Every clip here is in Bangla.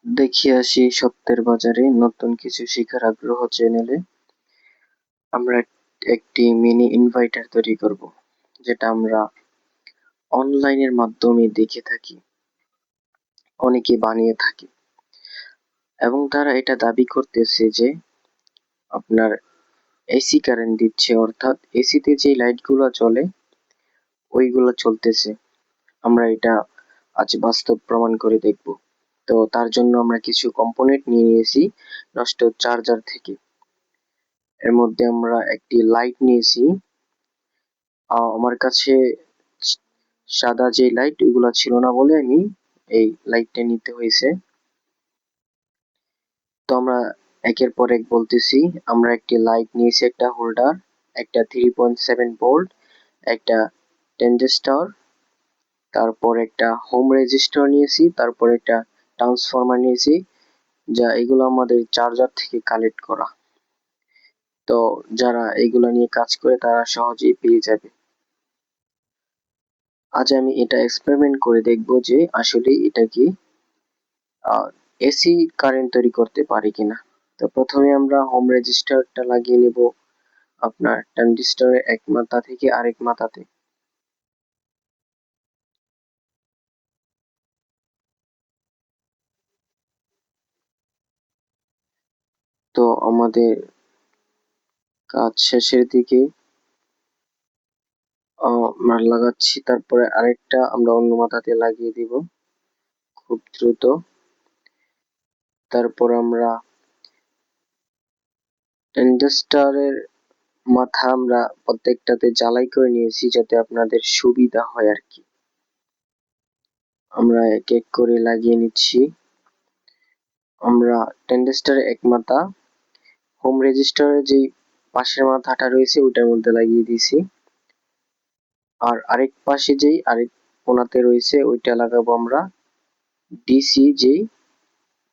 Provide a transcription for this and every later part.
দেখি আসি সত্যের বাজারে নতুন কিছু শেখার আগ্রহ চ্যানেলে আমরা একটি মিনি ইনভার্টার তৈরি করব, যেটা আমরা অনলাইনের মাধ্যমে দেখে থাকি, অনেকে বানিয়ে থাকে এবং তারা এটা দাবি করতেছে যে আপনার এসি কারেন্ট দিচ্ছে, অর্থাৎ এসিতে যে লাইটগুলো চলে ওইগুলো চলতেছে। আমরা এটা আজ বাস্তব প্রমাণ করে দেখব। তো তার জন্য আমরা কিছু কম্পোনেন্ট নিয়ে নিয়েছি নষ্ট চার্জার থেকে। এর মধ্যে আমরা একটি লাইট নিয়েছি। আমার কাছে সাদা যে লাইট ওইগুলা ছিল না বলে আমি এই লাইটটা নিতে হয়েছে। তো আমরা একের পর এক বলতেছি। আমরা একটি লাইট নিয়েছি, একটা হোল্ডার, একটা 3.7 ভোল্ট, একটা ট্রানজিস্টর, তারপর একটা হোম রেজিস্টার নিয়েছি, তারপর একটা ট্রান্সফরমার নিয়েছি, যা এগুলো আমাদের চার্জার থেকে কালেক্ট করা। তো যারা এগুলা নিয়ে কাজ করে তারা সহজেই পেয়ে যাবে। আজ আমি এটা এক্সপেরিমেন্ট করে দেখব যে আসলে এটা কি এসি কারেন্ট তৈরি করতে পারে কিনা। তো প্রথমে আমরা হোম রেজিস্টারটা লাগিয়ে নেব আপনার ট্রানজিস্টরের এক মাথা থেকে আরেক মাথাতে। তো আমাদের কাজ শেষের দিকে আমরা লাগাচ্ছি, তারপরে আরেকটা আমরা অন্য মাথাতে লাগিয়ে দিব খুব দ্রুত। তারপর আমরা ট্রানজিস্টরের মাথা আমরা প্রত্যেকটাতে জ্বালাই করে নিয়েছি যাতে আপনাদের সুবিধা হয় আর কি। আমরা এক এক করে লাগিয়ে নিচ্ছি। আমরা ট্রানজিস্টরের এক মাথা হোম রেজিস্টারের যেই পাশের মাথাটা রয়েছে ওইটার মধ্যে লাগিয়ে দিয়েছি, আর আরেক পাশে যেই আরেক কোণাতে রয়েছে ওইটা লাগাবো আমরা ডিসি যেই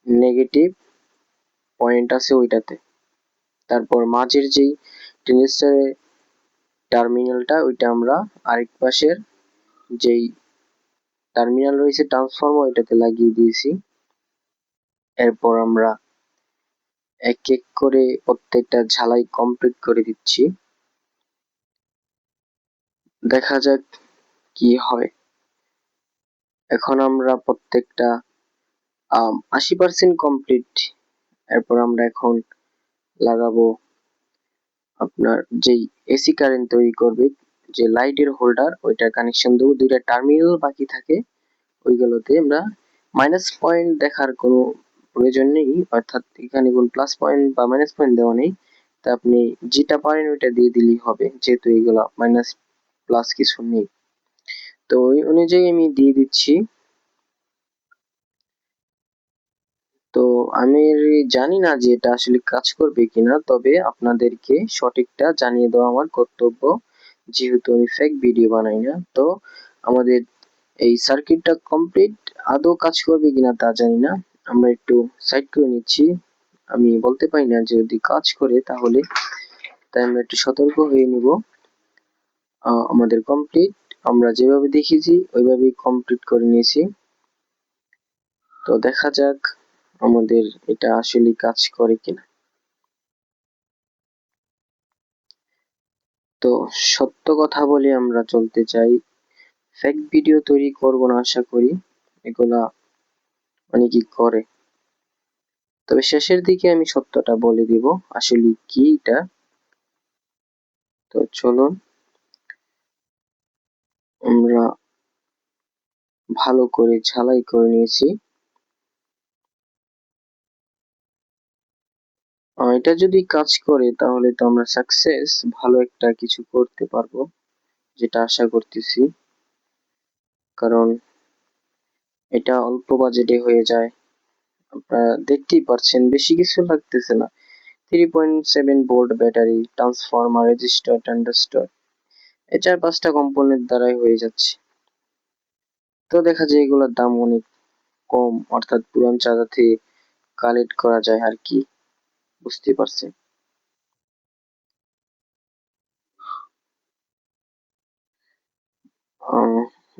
নেগেটিভ পয়েন্ট আছে ওইটাতে। তারপর মাঝের যেই ট্রানজিস্টরের টার্মিনালটা ওইটা আমরা আরেক পাশের যেই টার্মিনাল রয়েছে ট্রান্সফরমার ওইটাতে লাগিয়ে দিয়েছি। এরপর আমরা এক এক করে প্রত্যেকটা ঝালাই কমপ্লিট করে দিচ্ছি। দেখা যাক কি হয়। এখন আমরা প্রত্যেকটা 80% কমপ্লিট। এরপর আমরা এখন লাগাবো আপনার যেই এসি কারেন্ট তৈরি করবে যে লাইটের হোল্ডার ওইটার কানেকশন দেবো। দুইটা টার্মিনাল বাকি থাকে, ওইগুলোতে আমরা মাইনাস পয়েন্ট দেখার কোনো প্রয়োজন নেই, অর্থাৎ এখানে কোনো প্লাস পয়েন্ট বা মাইনাস পয়েন্ট দেওয়া নেই। তা আপনি যেটা পারেন ওইটা দিয়ে দিলেই হবে, যেহেতু এগুলো মাইনাস প্লাস কিছু নেই। তো ওই অনুযায়ী আমি দিয়ে দিচ্ছি। তো আমি জানি না যে এটা আসলে কাজ করবে কিনা, তবে আপনাদেরকে সঠিকটা জানিয়ে দেওয়া আমার কর্তব্য, যেহেতু আমি ফেক ভিডিও বানাই না। তো আমাদের এই সার্কিটটা কমপ্লিট। আদৌ কাজ করবে কিনা তা জানি না, আমরা একটু সাইড করে নিচ্ছি। আমি বলতে পারি না যে যদি কাজ করে তাহলে, তাই আমরা একটু সতর্ক হয়ে নিব। আমাদের কমপ্লিট, আমরা যেভাবে দেখেছি ওইভাবেই কমপ্লিট করে নিয়েছি। তো দেখা যাক আমাদের এটা আসলে কাজ করে কিনা। তো সত্য কথা বলে আমরা চলতে চাই, ফেক ভিডিও তৈরি করব না আশা করি। এগুলা অনেকেই করে, তবে শেষের দিকে আমি সত্যটা বলে দিব আসলে কি এটা। তো চলুন আমরা ভালো করে ঝালাই করে নিয়েছি। এটা যদি কাজ করে তাহলে তো আমরা সাকসেস, ভালো একটা কিছু করতে পারবো, যেটা আশা করতেছি। কারণ এটা অল্প বাজেটে হয়ে যায়। আপনারা দেখতেই পাচ্ছেন বেশি কিছু লাগতেছে না। 3.7 volt battery, transformer, register, transistor, এই 4-5টা কম্পোনেন্ট দ্বারাই হয়ে যাচ্ছে। তো দেখা যায় এগুলোর দাম অনেক কম, অর্থাৎ পুরান চাঁদা থেকে কালেক্ট করা যায় আর কি, বুঝতে পারছেন।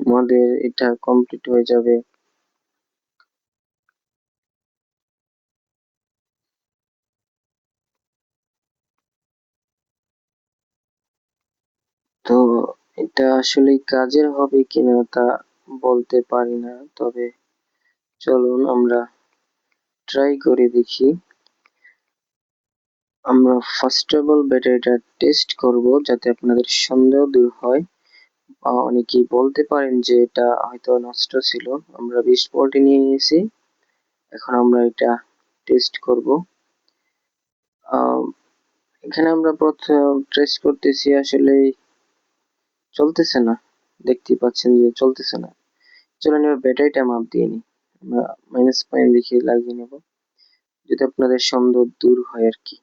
আমাদের এটা কমপ্লিট হয়ে যাবে এটা আসলে কাজের হবে কিনা তা বলতে পারি না, তবে চলুন আমরা ট্রাই করে দেখি। আমরা ফার্স্ট অফ অল ব্যাটারিটা টেস্ট করব যাতে আপনাদের সন্দেহ দূর হয়। অনেকেই বলতে পারেন যে এটা হয়তো নষ্ট ছিল। আমরা 20 ভোল্টে নিয়ে নিয়েছি, এখন আমরা এটা টেস্ট করব। এখানে আমরা প্রথম টেস্ট করতেছি, আসলে চলতেছে না, দেখতেই পাচ্ছেন যে চলতেছে না। চলুন এবার ব্যাটারিটা মাপ দিয়ে নিই। আমরা -পয়েন্ট লিখে লাগিয়ে নেব যদি আপনাদের সন্দেহ দূর হয় আর কি।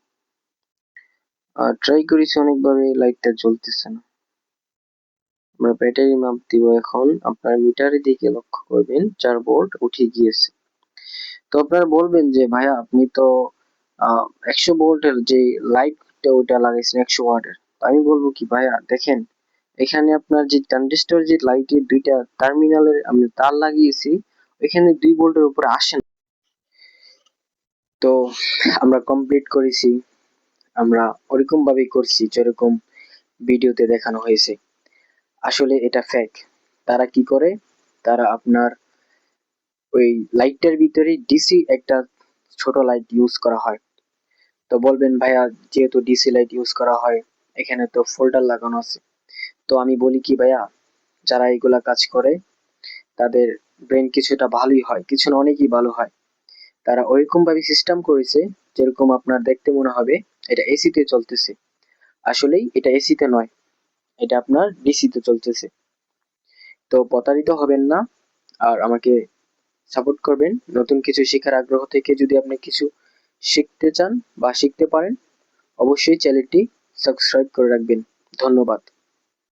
ট্রাই করেছি অনেকভাবে, লাইটটা জ্বলতেছে না। আমরা ব্যাটারি মাপ দিব এখন। আপনার মিটারের দিকে লক্ষ্য করবেন, 4 ভোল্ট উঠে গিয়েছে। তো আপনারা বলবেন যে ভাইয়া আপনি তো 100 ভোল্টের যে লাইটটা ওটা লাগাইছেন 100 ওয়াটের। আমি বলবো কি ভাইয়া দেখেন, এখানে আপনার যে ট্রানজিস্টর যে লাইটের দুইটা টার্মিনালের আমি তার লাগিয়েছি, এখানে 2 ভোল্টের উপরে আসে না। তো আমরা কমপ্লিট করেছি, আমরা ওরকম ভাবেই করছি যেরকম ভিডিওতে দেখানো হয়েছে। আসলে এটা ফেক। তারা কি করে, তারা আপনার ওই লাইটটার ভিতরে ডিসি একটা ছোট লাইট ইউজ করা হয়। তো বলবেন ভাইয়া যেহেতু ডিসি লাইট ইউজ করা হয়, এখানে তো ফোল্ডার লাগানো আছে। তো আমি বলি কি ভাইয়া, যারা এগুলা কাজ করে তাদের ব্রেন কিছুটা ভালোই হয়, কিছু না অনেকই ভালো হয়। তারা ওইরকম ভাবে সিস্টেম করেছে যেরকম আপনার দেখতে মনে হবে এটা এসি তে চলতেছে। আসলেই এটা এসি তে নয়, এটা আপনার ডিসি তে চলতেছে। তো প্রতারিত হবেন না, আর আমাকে সাপোর্ট করবেন। নতুন কিছু শেখার আগ্রহ থেকে যদি আপনি কিছু শিখতে চান বা শিখতে পারেন, অবশ্যই চ্যানেলটি সাবস্ক্রাইব করে রাখবেন। ধন্যবাদ।